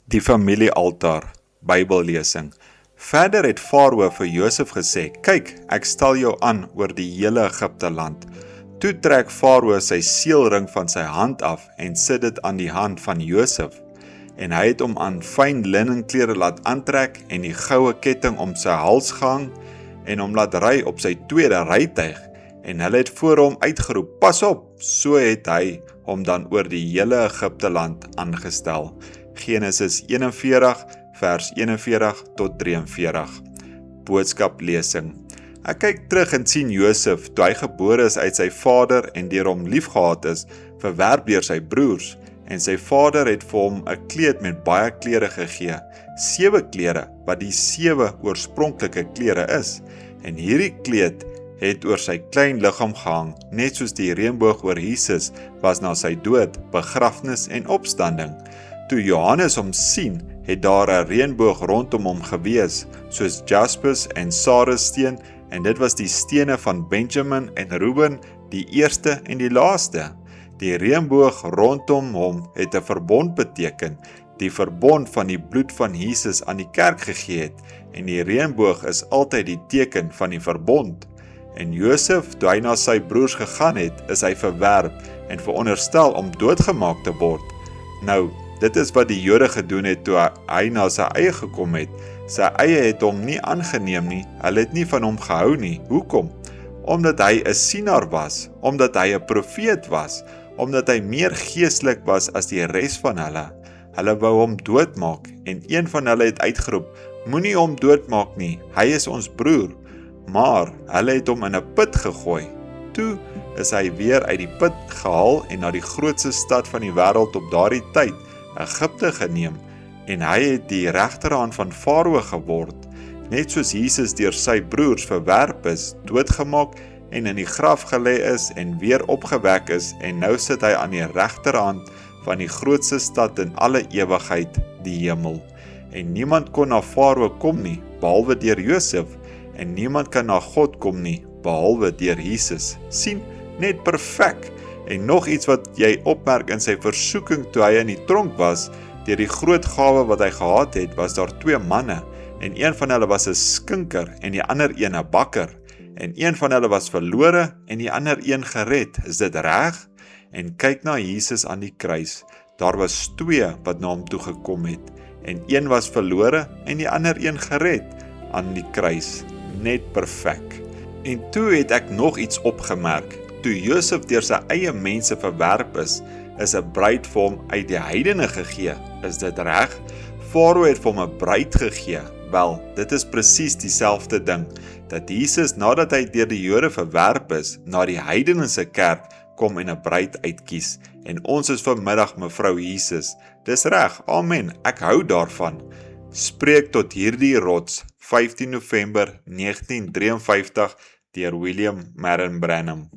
Die familiealtaar, Bybellesing. Verder het Farao vir Josef gesê, kyk, ek stel jou aan oor die hele Egipte land. Toe trek Farao sy seelring van sy hand af en sit dit aan die hand van Josef. En hy het hom aan fyn linnenklere laat aantrek en die goue ketting om sy hals gehang en hom laat ry op sy tweede rytuig. En hulle het voor hom uitgeroep, pas op, so het hy hom dan oor die hele Egipte land aangestel. Genesis 41 vers 41 tot 43. Boodskaplesing. Ek kyk terug en sien Josef, toe hy gebore is uit sy vader en deur hom liefgehad is, verwerp deur sy broers, en sy vader het vir hom 'n kleed met baie klere gegee, 7 klere, wat die 7 oorspronklike klere is, en hierdie kleed het oor sy klein liggaam gehang, net soos die reënboog oor Jesus was na sy dood, begrafnis en opstanding. Toe Johannes hom sien, het daar 'n reënboog rondom hom gewees, soos jaspis en sarissteen, en dit was die stene van Benjamin en Reuben, die eerste en die laaste. Die reënboog rondom hom het 'n verbond beteken, die verbond van die bloed van Jesus aan die kerk gegee het, en die reënboog is altyd die teken van die verbond. En Josef, toe hy na sy broers gegaan het, is hy verwerp en veronderstel om doodgemaak te word. Nou, dit is wat die Jode gedoen het toe hy na sy eie gekom het. Sy eie het hom nie aangeneem nie, hulle het nie van hom gehou nie. Hoekom? Omdat hy 'n sienaar was, omdat hy 'n profeet was, omdat hy meer geestelik was as die res van hulle. Hulle wou hom doodmaak, en een van hulle het uitgeroep, moenie hom doodmaak nie, hy is ons broer. Maar hulle het hom in 'n put gegooi. Toe is hy weer uit die put gehaal en na die grootste stad van die wêreld op daardie tyd, Egipte geneem, en hy het die regterhand van Farao geword, net soos Jesus deur sy broers verwerp is, doodgemaak en in die graf gelê is en weer opgewek is, en nou sit hy aan die regterhand van die grootste stad in alle ewigheid, die hemel. En niemand kon na Farao kom nie, behalwe deur Josef, en niemand kan na God kom nie, behalwe deur Jesus. Sien, net perfek. En nog iets wat jy opmerk in sy versoeking toe hy in die tronk was, deur die groot gawe wat hy gehad het, was daar 2 manne, en een van hulle was 'n skinker, en die ander een 'n bakker, en een van hulle was verlore, en die ander een gered. Is dit reg? En kyk na Jesus aan die kruis, daar was 2 wat na hom toe gekom het, en een was verlore, en die ander een gered, aan die kruis, net perfek. En toe het ek nog iets opgemerk, toe Josef deur sy eie mense verwerp is 'n bruid vir hom uit die heidene gegee. Is dit reg? Farao het vir hom 'n bruid gegee. Wel, dit is presies dieselfde ding, dat Jesus nadat hy deur die Jode verwerp is, na die heidense kerk kom en 'n bruid uitkies. En ons is vanmiddag mevrou Jesus. Dis reg, amen, ek hou daarvan. Spreek tot hierdie rots, 15 November 1953, deur William Marion Branham.